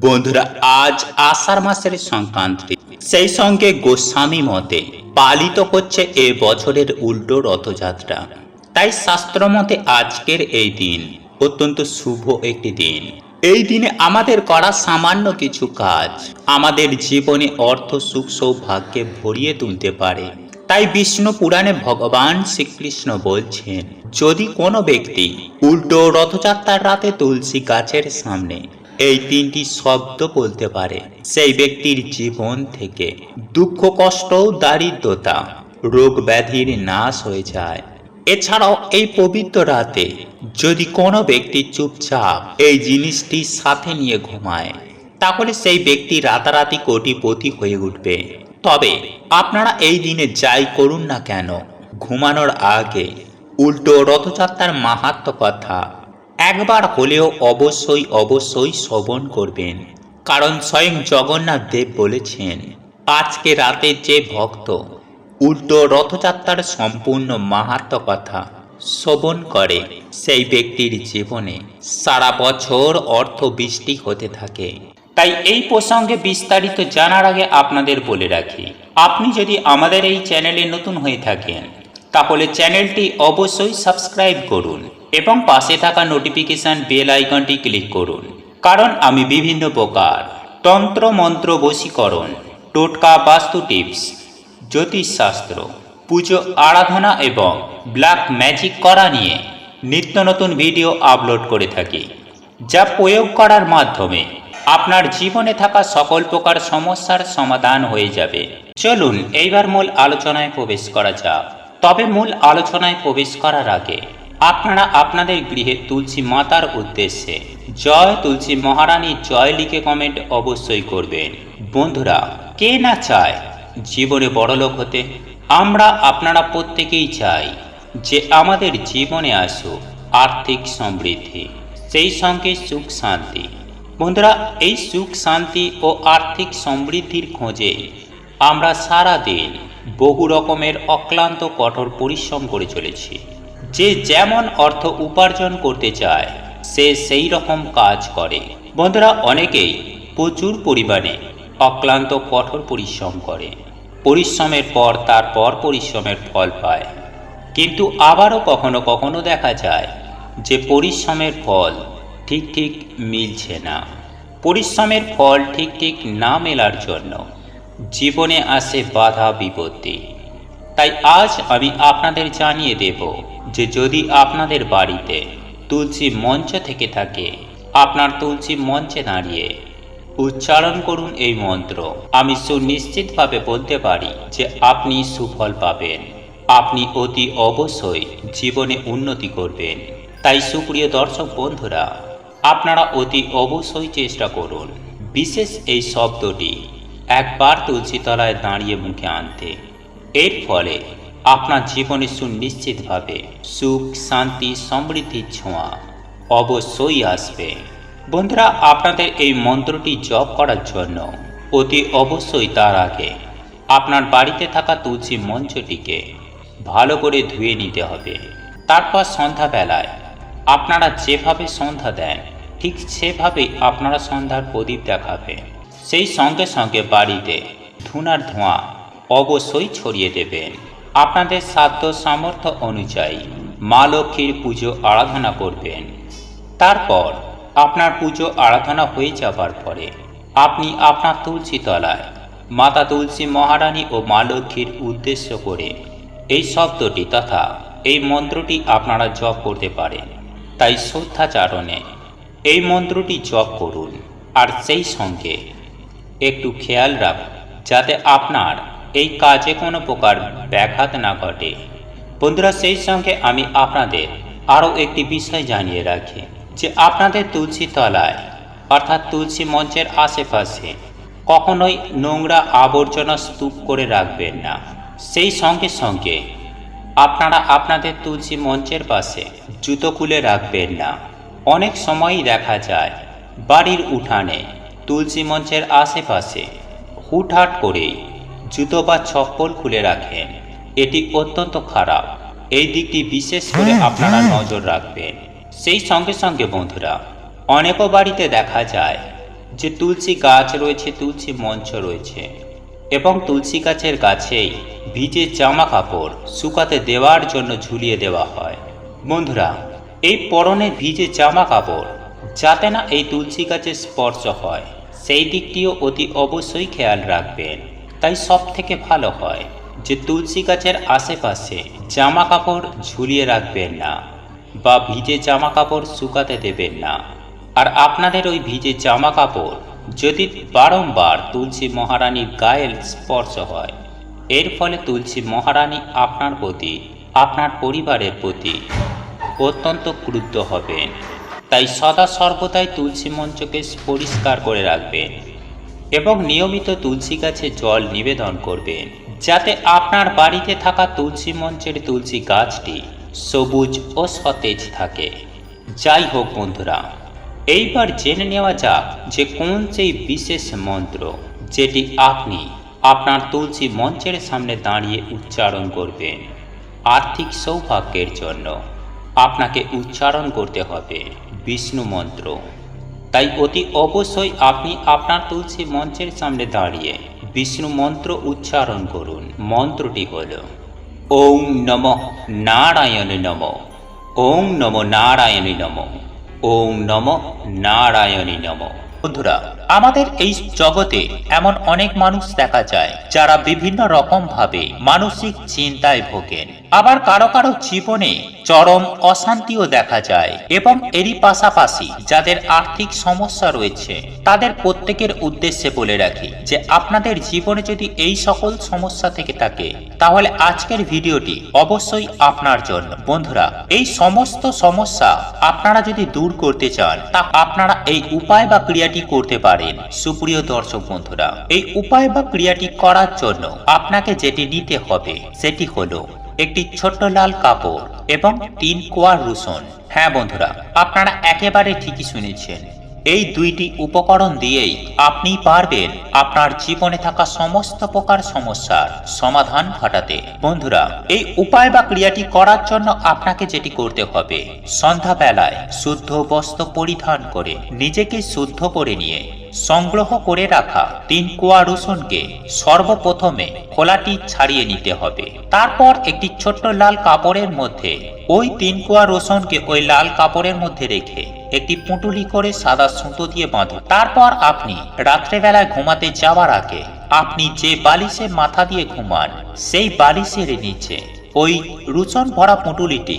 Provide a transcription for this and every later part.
বন্ধুরা, আজ আষাঢ় মাসের সংক্রান্তি, সেই সঙ্গে গোস্বামী মতে পালিত হচ্ছে এ বছরের উল্টো রথযাত্রা। তাই শাস্ত্র মতে আজকের এই দিন অত্যন্ত শুভ একটি দিন। এই দিনে আমাদের করা সামান্য কিছু কাজ আমাদের জীবনে অর্থ, সুখ, সৌভাগ্যে ভরিয়ে তুলতে পারে। তাই বিষ্ণু পুরাণে ভগবান শ্রীকৃষ্ণ বলছেন, যদি কোনো ব্যক্তি উল্টো রথযাত্রার রাতে তুলসী গাছের সামনে এই তিনটি শব্দ বলতে পারে, সেই ব্যক্তির জীবন থেকে দুঃখ, কষ্ট, দারিদ্রতা, রোগ ব্যাধির নাশ হয়ে যায়। এছাড়াও এই পবিত্র রাতে যদি কোনো ব্যক্তি চুপচাপ এই জিনিসটি সাথে নিয়ে ঘুমায়, তাহলে সেই ব্যক্তি রাতারাতি কোটিপতি হয়ে উঠবে। তবে আপনারা এই দিনে যাই করুন না কেন, ঘুমানোর আগে উল্টো রথযাত্রার মাহাত্ম্য কথা একবার হলেও অবশ্যই শ্রবণ করবেন। কারণ স্বয়ং জগন্নাথ দেব বলেছেন, আজকে রাতে যে ভক্ত উল্টো রথযাত্রার সম্পূর্ণ মাহাত্ম্য কথা শ্রবণ করে, সেই ব্যক্তির জীবনে সারা বছর অর্থ বৃষ্টি হতে থাকে। তাই এই প্রসঙ্গে বিস্তারিত জানার আগে আপনাদের বলে রাখি, আপনি যদি আমাদের এই চ্যানেলে নতুন হয়ে থাকেন, তাহলে চ্যানেলটি অবশ্যই সাবস্ক্রাইব করুন এবং পাশে থাকা নোটিফিকেশন বেল আইকনটি ক্লিক করুন। কারণ আমি বিভিন্ন প্রকার তন্ত্র, মন্ত্র, বশীকরণ, টোটকা, বাস্তু টিপস, জ্যোতিষশাস্ত্র, পুজো, আরাধনা এবং ব্ল্যাক ম্যাজিক করা নিয়ে নিত্য নতুন ভিডিও আপলোড করে থাকি, যা প্রয়োগ করার মাধ্যমে আপনার জীবনে থাকা সকল প্রকার সমস্যার সমাধান হয়ে যাবে। চলুন এইবার মূল আলোচনায় প্রবেশ করা যাক। তবে মূল আলোচনায় প্রবেশ করার আগে আপনারা আপনাদের গৃহে তুলসী মাতার উদ্দেশ্যে জয় তুলসী মহারানী জয় লিখে কমেন্ট অবশ্যই করবেন। বন্ধুরা, কে না চায় জীবনে বড়লোক হতে? আমরা আপনারা প্রত্যেকেই চাই যে আমাদের জীবনে আসুক আর্থিক সমৃদ্ধি, সেই সঙ্গে সুখ শান্তি। বন্ধুরা, এই সুখ শান্তি ও আর্থিক সমৃদ্ধির খোঁজে আমরা সারা দিন বহু রকমের অক্লান্ত কঠোর পরিশ্রম করে চলেছি। যে যেমন অর্থ উপার্জন করতে চায়, সে সেই রকম কাজ করে। বন্ধুরা, অনেকেই প্রচুর পরিমাণে অক্লান্ত কঠোর পরিশ্রম করে, পরিশ্রমের পর তারপর পরিশ্রমের ফল পায়। কিন্তু আবারও কখনো কখনো দেখা যায় যে পরিশ্রমের ফল ঠিক মিলছে না। পরিশ্রমের ফল ঠিক না মেলার জন্য জীবনে আসে বাধা বিপত্তি। তাই আজ আমি আপনাদের জানিয়ে দেব যে যদি আপনাদের বাড়িতে তুলসী মঞ্চ থেকে থাকে, আপনার তুলসী মঞ্চে দাঁড়িয়ে উচ্চারণ করুন এই মন্ত্র। আমি সুনিশ্চিতভাবে বলতে পারি যে আপনি সুফল পাবেন, আপনি অতি অবশ্যই জীবনে উন্নতি করবেন। তাই সুপ্রিয় দর্শক বন্ধুরা, আপনারা অতি অবশ্যই চেষ্টা করুন বিশেষ এই শব্দটি একবার তুলসী তলায় দাঁড়িয়ে মুখে আনতে। এর ফলে আপনার জীবনে সুনিশ্চিতভাবে সুখ, শান্তি, সমৃদ্ধির ছোঁয়া অবশ্যই আসবে। বন্ধুরা, আপনাদের এই মন্ত্রটি জপ করার জন্য অতি অবশ্যই তার আগে আপনার বাড়িতে থাকা তুলসী মঞ্চটিকে ভালো করে ধুয়ে নিতে হবে। তারপর সন্ধ্যাবেলায় আপনারা যেভাবে সন্ধ্যা দেন, ঠিক সেভাবেই আপনারা সন্ধ্যার প্রদীপ দেখাবেন। সেই সঙ্গে সঙ্গে বাড়িতে ধূনার ধোঁয়া অবশ্যই ছড়িয়ে দেবেন। আপনাদের সাধ্য সামর্থ্য অনুযায়ী মা লক্ষ্মীর পুজো আরাধনা করবেন। তারপর আপনার পুজো আরাধনা হয়ে যাবার পরে আপনি আপনার তুলসী তলায় মাতা তুলসী মহারানী ও মা লক্ষ্মীর উদ্দেশ্য করে এই শব্দটি তথা এই মন্ত্রটি আপনারা জপ করতে পারেন। তাই শ্রদ্ধাচারণে এই মন্ত্রটি জপ করুন। আর সেই সঙ্গে একটু খেয়াল রাখুন যাতে আপনার এই কাজে কোনো প্রকার ব্যাঘাত না ঘটে। বন্ধুরা, সেই সঙ্গে আমি আপনাদের আরও একটি বিষয় জানিয়ে রাখি যে আপনাদের তুলসী তলায় অর্থাৎ তুলসী মঞ্চের আশেপাশে কখনোই নোংরা আবর্জনা স্তূপ করে রাখবেন না। সেই সঙ্গে সঙ্গে আপনারা আপনাদের তুলসী মঞ্চের পাশে জুতো খুলে রাখবেন না। অনেক সময়ই দেখা যায় বাড়ির উঠানে তুলসী মঞ্চের আশেপাশে হুটহাট করেই জুতো বা চপ্পল খুলে রাখেন। এটি অত্যন্ত খারাপ। এই দিকটি বিশেষ করে আপনারা নজর রাখবেন। সেই সঙ্গে সঙ্গে বন্ধুরা, অনেক বাড়িতে দেখা যায় যে তুলসী গাছ রয়েছে, তুলসী মঞ্চ রয়েছে এবং তুলসী গাছের কাছেই ভিজে জামা কাপড় শুকাতে দেওয়ার জন্য ঝুলিয়ে দেওয়া হয়। বন্ধুরা, এই পরনে ভিজে জামা কাপড় যাতে না এই তুলসী গাছের স্পর্শ হয় সেই দিকটিও অতি অবশ্যই খেয়াল রাখবেন। তাই সব থেকে ভালো হয় যে তুলসী গাছের আশেপাশে জামা কাপড় ঝুলিয়ে রাখবেন না বা ভিজে জামা কাপড় শুকাতে দেবেন না। আর আপনাদের ওই ভিজে জামা কাপড় যদি বারংবার তুলসী মহারানীর গায়ের স্পর্শ হয়, এর ফলে তুলসী মহারানী আপনার প্রতি, আপনার পরিবারের প্রতি অত্যন্ত ক্রুদ্ধ হবেন। তাই সদা সর্বদাই তুলসী মঞ্চকে পরিষ্কার করে রাখবেন এবং নিয়মিত তুলসী গাছে জল নিবেদন করবেন যাতে আপনার বাড়িতে থাকা তুলসী মঞ্চের তুলসী গাছটি সবুজ ও সতেজ থাকে। যাই হোক বন্ধুরা, এইবার জেনে নেওয়া যাক যে কোন সেই বিশেষ মন্ত্র যেটি আপনি আপনার তুলসী মঞ্চের সামনে দাঁড়িয়ে উচ্চারণ করবেন। আর্থিক সৌভাগ্যের জন্য আপনাকে উচ্চারণ করতে হবে বিষ্ণু মন্ত্র। তাই অতি অবশ্যই আপনি আপনার তুলসী মঞ্চের সামনে দাঁড়িয়ে বিষ্ণু মন্ত্র উচ্চারণ করুন। মন্ত্রটি হল ওং নমঃ নারায়ণে নমঃ, ওং নমো নারায়ণে নমঃ, ওং নমঃ নারায়ণে নমঃ। বন্ধুরা, আমাদের এই জগতে এমন অনেক মানুষ দেখা যায় যারা বিভিন্ন রকম ভাবে মানসিক চিন্তায় ভোগেন। আবার কারো কারো জীবনে চরম অশান্তিও দেখা যায় এবং এরই পাশাপাশি যাদের আর্থিক সমস্যা রয়েছে তাদের প্রত্যেকের উদ্দেশ্যে বলে রাখি যে আপনাদের জীবনে যদি এই সকল সমস্যা থেকে থাকে তাহলে আজকের ভিডিওটি অবশ্যই আপনার জন্য। বন্ধুরা, এই সমস্ত সমস্যা আপনারা যদি দূর করতে চান তা আপনারা এই উপায় বা ক্রিয়াটি করতে পারেন। সুপ্রিয় দর্শক বন্ধুরা, এই উপায় বা ক্রিয়াটি করার জন্য আপনাকে যেটি নিতে হবে সেটি হলো একটি ছোট্ট লাল কাপড় এবং 3 কোয়া রসুন। হ্যাঁ বন্ধুরা, আপনারা একেবারে ঠিকই শুনেছেন। এই দুইটি উপকরণ দিয়েই আপনি পারবেন আপনার জীবনে থাকা সমস্ত প্রকার সমস্যার সমাধান ঘটাতে। বন্ধুরা, এই উপায় বা ক্রিয়াটি করার জন্য আপনাকে যেটি করতে হবে, সন্ধ্যাবেলায় শুদ্ধ বস্ত্র পরিধান করে নিজেকে শুদ্ধ করে নিয়ে সংগ্রহ করে রাখা 3 কোয়া রসুনকে সর্বপ্রথমে খোলাটি ছাড়িয়ে নিতে হবে। তারপর একটি ছোট্ট লাল কাপড়ের মধ্যে ওই 3 কোয়া রসুনকে ওই লাল কাপড়ের মধ্যে রেখে একটি পুঁটুলি করে সাদা সুতো দিয়ে বাঁধুন। তারপর আপনি রাত্রেবেলায় ঘুমাতে যাওয়ার আগে আপনি যে বালিশে মাথা দিয়ে ঘুমান সেই বালিশের নিচে ওই রসুন ভরা পুঁটুলিটি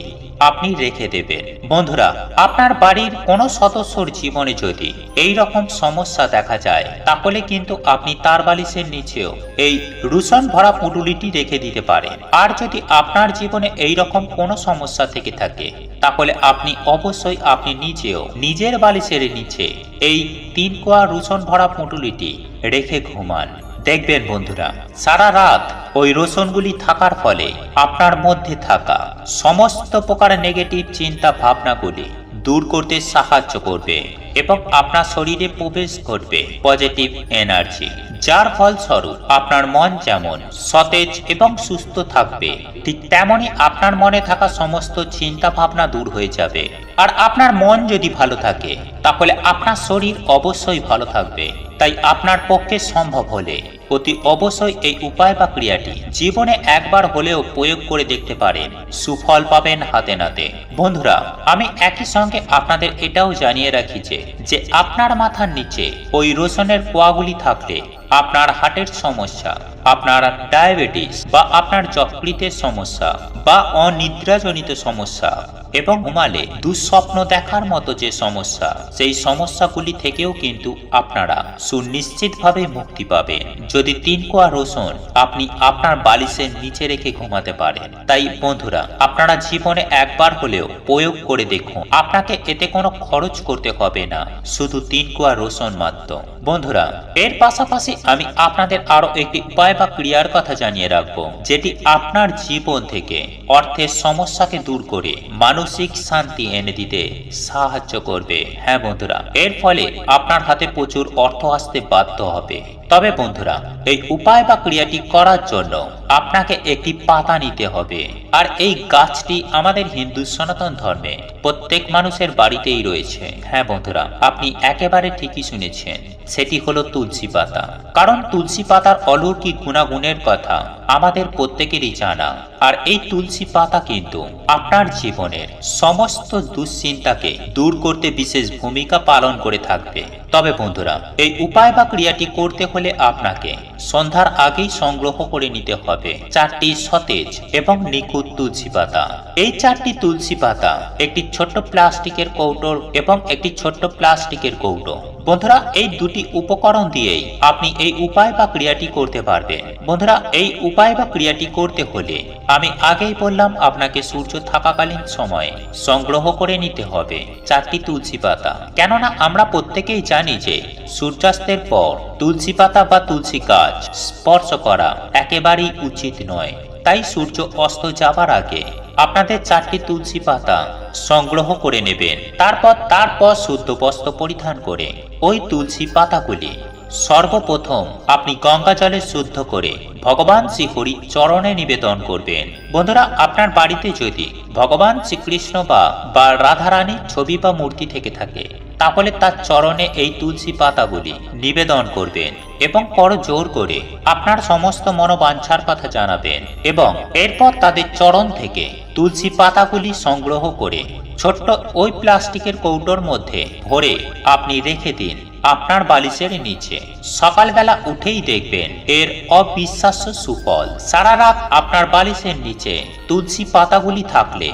আপনি রেখে দেবেন। বন্ধুরা, আপনার বাড়ির কোনো সদস্যর জীবনে যদি এই রকম সমস্যা দেখা যায় তাহলে কিন্তু আপনি তার বালিশের নিচেও এই রসুন ভরা পুঁটুলিটি রেখে দিতে পারেন। আর যদি আপনার জীবনে এই রকম কোনো সমস্যা থেকে থাকে তাহলে আপনি অবশ্যই আপনি নিজেও নিজের বালিশের নিচে এই 3 কোয়া রসুন ভরা পুঁটুলিটি রেখে ঘুমান। দেখবেন বন্ধুরা, সারা রাত ওই রসুনগুলি থাকার ফলে আপনার মধ্যে থাকা সমস্ত প্রকার নেগেটিভ চিন্তা ভাবনাগুলি দূর করতে সাহায্য করবে এবং আপনার শরীরে প্রবেশ করবে পজিটিভ এনার্জি, যার ফলস্বরূপ আপনার মন যেমন সতেজ এবং সুস্থ থাকবে ঠিক তেমনি আপনার মনে থাকা সমস্ত চিন্তা ভাবনা দূর হয়ে যাবে। আর আপনার মন যদি ভালো থাকে তাহলে আপনার শরীর অবশ্যই ভালো থাকবে। তাই আপনার পক্ষে সম্ভব হলে অতি অবশ্যই এই উপায় বা ক্রিয়াটি জীবনে একবার হলেও প্রয়োগ করে দেখতে পারেন, সুফল পাবেন হাতে নাতে। বন্ধুরা, আমি একই সঙ্গে আপনাদের এটাও জানিয়ে রাখি যে আপনার মাথার নিচে ওই রসুনের কোয়াগুলি থাকলে আপনার হার্টের সমস্যা, আপনার ডায়াবেটিস বা আপনার যকৃতের সমস্যা বা অনিদ্রাজনিত সমস্যা এবং ঘুমালে দুঃস্বপ্ন দেখার মতো যে সমস্যা, সেই সমস্যাগুলি থেকেও কিন্তু আপনারা সুনিশ্চিতভাবে মুক্তি পাবেন যদি 3 কোয়া রসুন আপনি আপনার বালিশের নিচে রেখে ঘুমাতে পারেন। তাই বন্ধুরা, আপনারা জীবনে একবার হলেও প্রয়োগ করে দেখুন। আপনাকে এতে কোনো খরচ করতে হবে না, শুধু 3 কোয়া রসুন মাত্র। বন্ধুরা, এর পাশাপাশি আমি আপনাদের আরো একটি উপায় বা ক্রিয়ার কথা জানিয়ে রাখবো যেটি আপনার জীবন থেকে অর্থের সমস্যাকে দূর করে মানসিক শান্তি এনে দিতে সাহায্য করবে। হ্যাঁ বন্ধুরা, এর ফলে আপনার হাতে প্রচুর অর্থ আসতে বাধ্য হবে তবে বন্ধুরা, এই উপায় বা ক্রিয়াটি করার জন্য আপনাকে একটি পাতা নিতে হবে। আর এই গাছটি আমাদের হিন্দু সনাতন ধর্মে প্রত্যেক মানুষের বাড়িতেই রয়েছে। হ্যাঁ বন্ধুরা, আপনি একেবারে ঠিকই শুনেছেন, সেটি হলো তুলসী পাতা। কারণ তুলসী পাতার অলৌকিক গুণাগুণের কথা আমাদের প্রত্যেকেরই জানা। আর এই তুলসী পাতা কিন্তু আপনার জীবনের সমস্ত দুশ্চিন্তাকে দূর করতে বিশেষ ভূমিকা পালন করে থাকবে। তবে বন্ধুরা, এই উপায় বা ক্রিয়াটি করতে হলে আপনাকে সন্ধ্যার আগেই সংগ্রহ করে নিতে হবে 4টি সতেজ এবং নিখুঁত তুলসী পাতা। এই 4টি তুলসী পাতা একটি ছোট্ট প্লাস্টিকের কৌটো এবং একটি ছোট্ট প্লাস্টিকের কৌটো। বন্ধুরা, এই দুটি উপকরণ দিয়েই আপনি এই উপায় বা ক্রিয়াটি করতে পারবেন। বন্ধুরা, এই উপায় বা ক্রিয়াটি করতে হলে আমি আগেই বললাম আপনাকে সূর্য থাকাকালীন সময়ে সংগ্রহ করে নিতে হবে 4টি তুলসী পাতা। কেননা আমরা প্রত্যেকেই জানি যে সূর্যাস্তের পর তুলসী পাতা বা তুলসী গাছ স্পর্শ করা একেবারেই উচিত নয়। তাই সূর্য অস্ত যাবার আগে আপনাদের 4টি তুলসী পাতা সংগ্রহ করে নেবেন। তারপর শুদ্ধ বস্ত্র পরিধান করে ওই তুলসী পাতাগুলি সর্বপ্রথম আপনি গঙ্গা জলে শুদ্ধ করে ভগবান শ্রীহরি চরণে নিবেদন করবেন। বন্ধুরা, আপনার বাড়িতে যদি ভগবান শ্রীকৃষ্ণ বা রাধারানীর ছবি বা মূর্তি থেকে থাকে, তাহলে তার চরণে এই তুলসী পাতাগুলি নিবেদন করবেন এবং করজোড় করে আপনার সমস্ত মনোবাঞ্ছার কথা জানাবেন। এবং এরপর তাদের চরণ থেকে তুলসী পাতাগুলি সংগ্রহ করে ছোট্ট ওই প্লাস্টিকের কৌটোর মধ্যে ভরে আপনি রেখে দিন আপনার বালিশের নিচে। সকালবেলা উঠেই দেখবেন এর অবিশ্বাস্য সুফল। সারা রাত আপনার বালিশের নিচে তুলসী পাতাগুলি থাকলে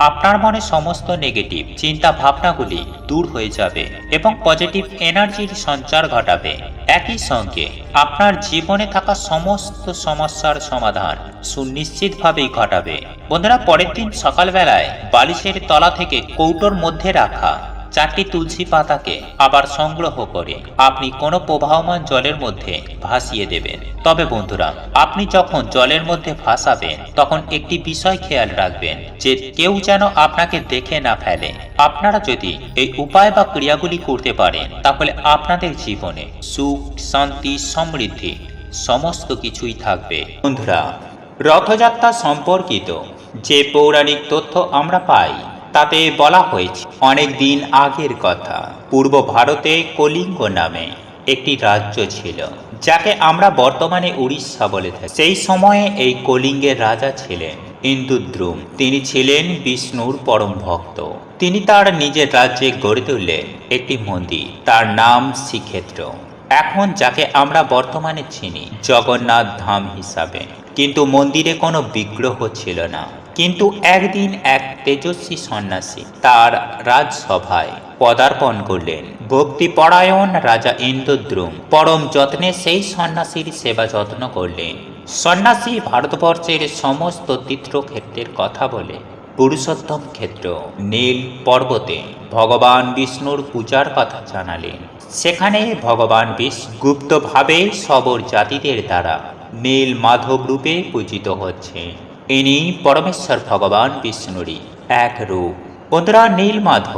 আপনার মনে সমস্ত নেগেটিভ চিন্তা ভাবনাগুলি দূর হয়ে যাবে এবং পজিটিভ এনার্জির সঞ্চার ঘটাবে। একই সঙ্গে আপনার জীবনে থাকা সমস্ত সমস্যার সমাধান সুনিশ্চিতভাবেই ঘটাবে। বন্ধুরা, পরের দিন সকালবেলায় বালিশের তলা থেকে কৌটোর মধ্যে রাখা 4টি তুলসী পাতাকে আবার সংগ্রহ করে আপনি কোনো প্রবাহমান জলের মধ্যে ভাসিয়ে দেবেন। তবে বন্ধুরা, আপনি যখন জলের মধ্যে ভাসাবেন তখন একটি বিষয় খেয়াল রাখবেন যে কেউ যেন আপনাকে দেখে না ফেলে। আপনারা যদি এই উপায় বা ক্রিয়াগুলি করতে পারেন তাহলে আপনাদের জীবনে সুখ, শান্তি, সমৃদ্ধি সমস্ত কিছুই থাকবে। বন্ধুরা, রথযাত্রা সম্পর্কিত যে পৌরাণিক তথ্য আমরা পাই তাতে বলা হয়েছে অনেক দিন আগের কথা। পূর্ব ভারতে কলিঙ্গ নামে একটি রাজ্য ছিল, যাকে আমরা বর্তমানে উড়িষ্যা বলে থাকি। সেই সময়ে এই কলিঙ্গের রাজা ছিলেন ইন্দ্রদ্যুম্ন। তিনি ছিলেন বিষ্ণুর পরম ভক্ত। তিনি তার নিজের রাজ্যে গড়ে তুললেন একটি মন্দির, তার নাম শ্রীক্ষেত্র, এখন যাকে আমরা বর্তমানে চিনি জগন্নাথ ধাম হিসাবে। কিন্তু মন্দিরে কোনো বিগ্রহ ছিল না। কিন্তু একদিন এক তেজস্বী সন্ন্যাসী তার রাজসভায় পদার্পণ করলেন। ভক্তিপরায়ণ রাজা ইন্দ্রদ্যুম্ন পরম যত্নে সেই সন্ন্যাসীর সেবা যত্ন করলেন। সন্ন্যাসী ভারতবর্ষের সমস্ত তীর্থক্ষেত্রের কথা বলে পুরুষোত্তম ক্ষেত্র নীল পর্বতে ভগবান বিষ্ণুর পূজার কথা জানালেন। সেখানে ভগবান বিষ্ণু গুপ্তভাবে সবর জাতিদের দ্বারা নীল মাধব রূপে পূজিত হচ্ছে। ইনি পরমেশ্বর ভগবান বিষ্ণুরই এক রূপ। বন্ধুরা, নীল মাধব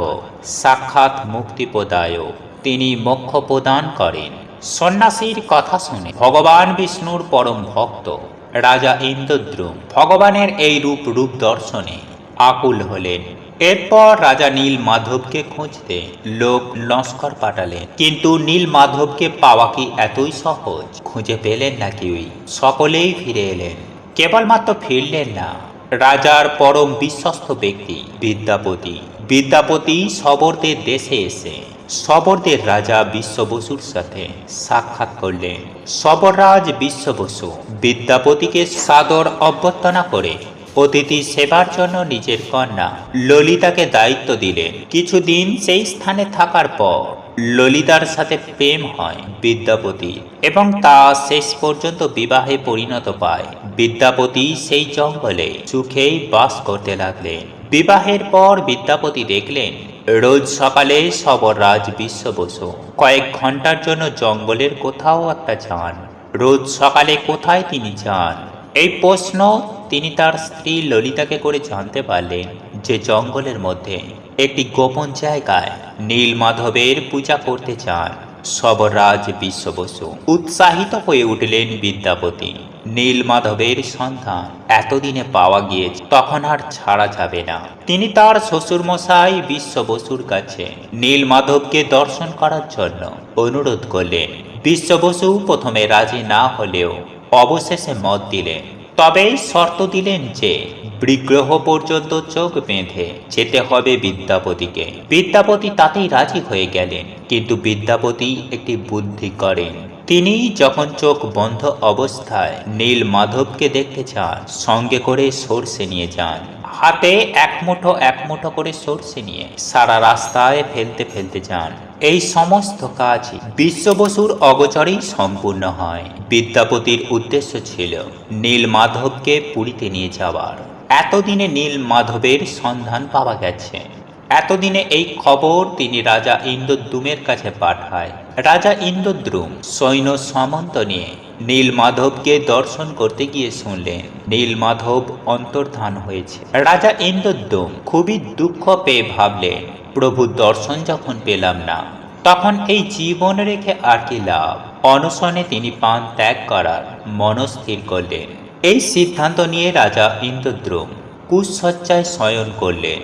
সাক্ষাৎ মুক্তি প্রদায়ক, তিনি মোক্ষ প্রদান করেন। সন্ন্যাসীর কথা শুনে ভগবান বিষ্ণুর পরম ভক্ত রাজা ইন্দ্রদ্যুম্ন ভগবানের এই রূপ দর্শনে আকুল হলেন। এরপর রাজা নীল মাধবকে খুঁজতে লোক লস্কর পাঠালেন, কিন্তু নীল মাধবকে পাওয়া কি এতই সহজ? খুঁজে পেলেন না কেউই। সকলেই ফিরে এলেন। কেবলমাত্র ফিরলেন না রাজার পরম বিশ্বস্ত ব্যক্তি বিদ্যাপতি সবরদের দেশে এসে সবরদের রাজা বিশ্ব বসুর সাথে সাক্ষাৎ করলেন। সবররাজ বিশ্ব বসু বিদ্যাপতিকে সাদর অভ্যর্থনা করে অতিথি সেবার জন্য নিজের কন্যা ললিতাকে দায়িত্ব দিলেন। কিছুদিন সেই স্থানে থাকার পর ললিতার সাথে প্রেম হয় বিদ্যাপতি এবং তা শেষ পর্যন্ত বিবাহে পরিণত পায়। বিদ্যাপতি সেই জঙ্গলে সুখেই বাস করতে লাগলেন। বিবাহের পর বিদ্যাপতি দেখলেন রোজ সকালে সবররাজ বিশ্ব বসু কয়েক ঘন্টার জন্য জঙ্গলের কোথাও একটা যান। রোজ সকালে কোথায় তিনি যান এই প্রশ্ন তিনি তার স্ত্রী ললিতাকে করে জানতে পারলেন যে জঙ্গলের মধ্যে একটি গোপন জায়গায় নীল মাধবের পূজা করতে চান। সবরাজ বিশ্ব বসু। উৎসাহিত হয়ে উঠলেন বিদ্যাপতি। নীলমাধবের সন্ধান এতদিনে পাওয়া গিয়েছে, তখন আর ছাড়া যাবে না। তিনি তার শ্বশুরমশাই বিশ্ব বসুর কাছে নীলমাধবকে দর্শন করার জন্য অনুরোধ করলেন। বিশ্ব বসু প্রথমে রাজি না হলেও অবশেষে মত দিলেন। তবে শর্ত দিলেন যে বিগ্রহ পর্যন্ত চোখ বেঁধে যেতে হবে বিদ্যাপতিকে। বিদ্যাপতি তাতেই রাজি হয়ে গেলেন, কিন্তু বিদ্যাপতি একটি বুদ্ধি করেন। তিনি যখন চোখ বন্ধ অবস্থায় নীলমাধবকে দেখতে চান, সঙ্গে করে সরষে নিয়ে যান। হাতে এক মুঠো করে সরষে নিয়ে সারা রাস্তায় ফেলতে ফেলতে যান। এই সমস্ত কাজ বিশ্ব বসুর অগোচরেই সম্পূর্ণ হয়। বিদ্যাপতির উদ্দেশ্য ছিল নীলমাধবকে পুরীতে নিয়ে যাওয়ার। এতদিনে নীলমাধবের সন্ধান পাওয়া গেছে। এতদিনে এই খবর তিনি রাজা ইন্দ্রদ্যুমের কাছে পাঠায়। রাজা ইন্দ্রদ্যুম সৈন্য সামন্ত নিয়ে নীলমাধবকে দর্শন করতে গিয়ে শুনলেন নীলমাধব অন্তর্ধান হয়েছে। রাজা ইন্দ্রদ্যুম খুবই দুঃখ পেয়ে ভাবলেন, প্রভু দর্শন যখন পেলাম না, তখন এই জীবন রেখে আর কি লাভ। অনশনে তিনি পান ত্যাগ করার মনস্থির করলেন। এই সিদ্ধান্ত নিয়ে রাজা ইন্দ্রদ্যুম কুশশয্যায় শয়ন করলেন।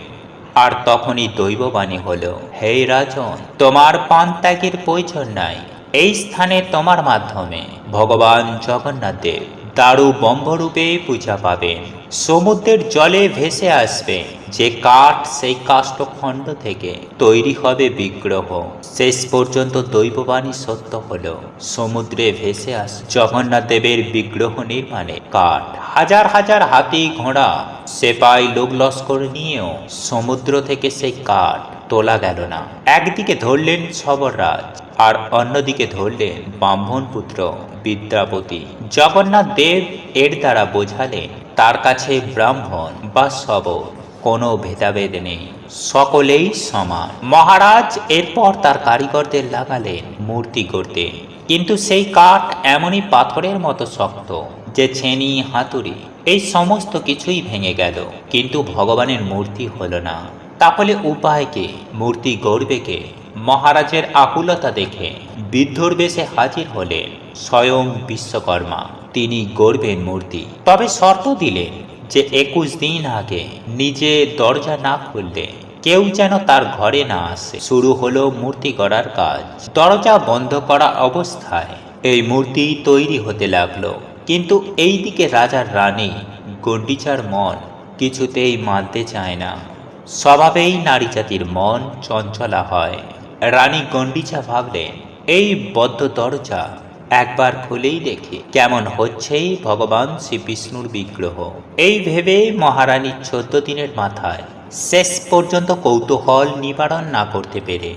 আর তখনই দৈববাণী হলো, হে রাজন, তোমার পান ত্যাগের প্রয়োজন নাই। এই স্থানে তোমার মাধ্যমে ভগবান জগন্নাথ দেব দারু বম্বরূপে পূজা পাবেন। সমুদ্রের জলে ভেসে আসবে যে কাঠ, সেই কাষ্ঠখণ্ড থেকে তৈরি হবে বিগ্রহ। শেষ পর্যন্ত দৈববাণী সত্য হলো। সমুদ্রে ভেসে আস জগন্নাথ দেবের বিগ্রহ নির্মাণে কাঠ, হাজার হাজার হাতি ঘোড়া সেপাই লোক লস্কর নিয়েও সমুদ্র থেকে সেই কাঠ তোলা গেল না। একদিকে ধরলেন সবররাজ, আর অন্যদিকে ধরলেন ব্রাহ্মণপুত্র বিদ্যাপতি। জগন্নাথ দেব এর দ্বারা বোঝালেন তার কাছে ব্রাহ্মণ বা সবর কোনো ভেদাভেদ নেই, সকলেই সমান। মহারাজ এরপর তার কারিগরদের লাগালেন মূর্তি করতে, কিন্তু সেই কাঠ এমনই পাথরের মতো শক্ত যে ছেনি হাতুড়ি এই সমস্ত কিছুই ভেঙে গেল, কিন্তু ভগবানের মূর্তি হলো না। তাহলে উপায় কে? মূর্তি গড়বে কে? মহারাজের আকুলতা দেখে বিদ্ধর বেশে হাজির হলেন স্বয়ং বিশ্বকর্মা। তিনি গড়বেন মূর্তি, তবে শর্ত দিলেন যে 21 দিন আগে নিজে দরজা না খুললে কেউ যেন তার ঘরে না আসে। শুরু হলো মূর্তি গড়ার কাজ। দরজা বন্ধ করা অবস্থায় এই মূর্তি তৈরি হতে লাগলো। কিন্তু এই দিকে রাজার রানী গণ্ডিচার মন কিছুতেই মানতে চায় না। স্বভাবেই নারী জাতির মন চঞ্চলা হয়। রানী গণ্ডিচা ভাবলেন, এই বদ্ধ দরজা একবার খুলেই দেখি কেমন হচ্ছে ভগবান শ্রী বিষ্ণুর বিগ্রহ। এই ভেবে মহারানী 14 দিনের মাথায় শেষ পর্যন্ত কৌতূহল নিবারণ না করতে পেরে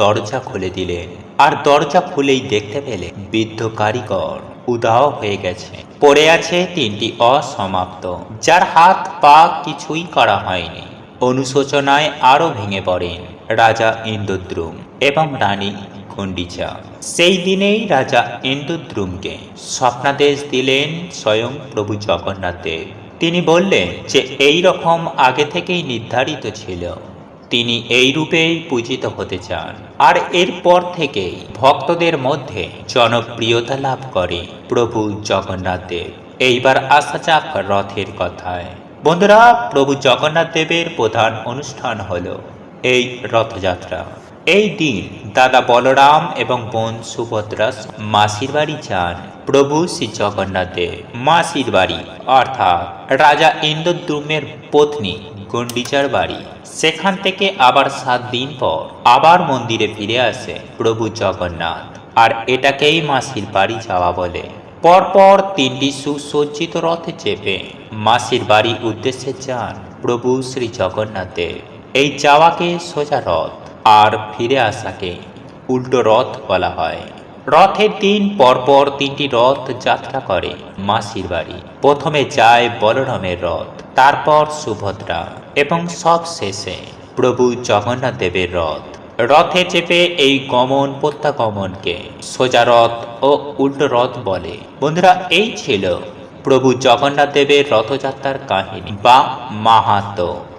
দরজা খুলে দিলেন। আর দরজা খুলেই দেখতে পেলে বৃদ্ধ কারিগর উধাও হয়ে গেছে। পড়ে আছে 3টি অসমাপ্ত, যার হাত পা কিছুই করা হয়নি। অনুশোচনায় আরো ভেঙে পড়েন রাজা ইন্দ্রদ্যুম এবং রানী গণ্ডিচা। সেই দিনেই রাজা ইন্দ্রদ্যুমকে স্বপ্নাদেশ দিলেন স্বয়ং প্রভু জগন্নাথ দেব। তিনি বললেন যে এই রকম আগে থেকেই নির্ধারিত ছিল, তিনি এই রূপেই পূজিত হতে চান। আর এরপর থেকেই ভক্তদের মধ্যে জনপ্রিয়তা লাভ করে প্রভু জগন্নাথ দেব। এইবার আসা যাক রথের কথায়। বন্ধুরা, প্রভু জগন্নাথ দেবের প্রধান অনুষ্ঠান হলো এই রথযাত্রা। এই দিন দাদা বলরাম এবং বোন সুভদ্রা মাসির বাড়ি যান প্রভু শ্রী জগন্নাথ দেব। মাসির বাড়ি অর্থাৎ রাজা ইন্দ্রদ্যুমের পত্নী গণ্ডিচার বাড়ি। সেখান থেকে আবার 7 দিন পর আবার মন্দিরে ফিরে আসে প্রভু জগন্নাথ, আর এটাকেই মাসির বাড়ি যাওয়া বলে। পরপর 3টি সুসজ্জিত রথে চেপে মাসির বাড়ির উদ্দেশ্যে যান প্রভু শ্রী জগন্নাথ দেব। এই যাওয়াকে সোজা রথ, আর ফিরে আসাকে উল্টো রথ বলা হয়। রথের দিন পরপর 3টি রথ যাত্রা করে মাসির বাড়ি। প্রথমে যায় বলরামের রথ, তারপর সুভদ্রা এবং সব শেষে প্রভু জগন্নাথ দেবের রথ। রথে চেপে এই গমন প্রত্যাগমনকে সোজা রথ ও উল্টো রথ বলে। বন্ধুরা, এই ছিল প্রভু জগন্নাথ দেবের রথযাত্রার কাহিনী বা মাহাত্ম্য।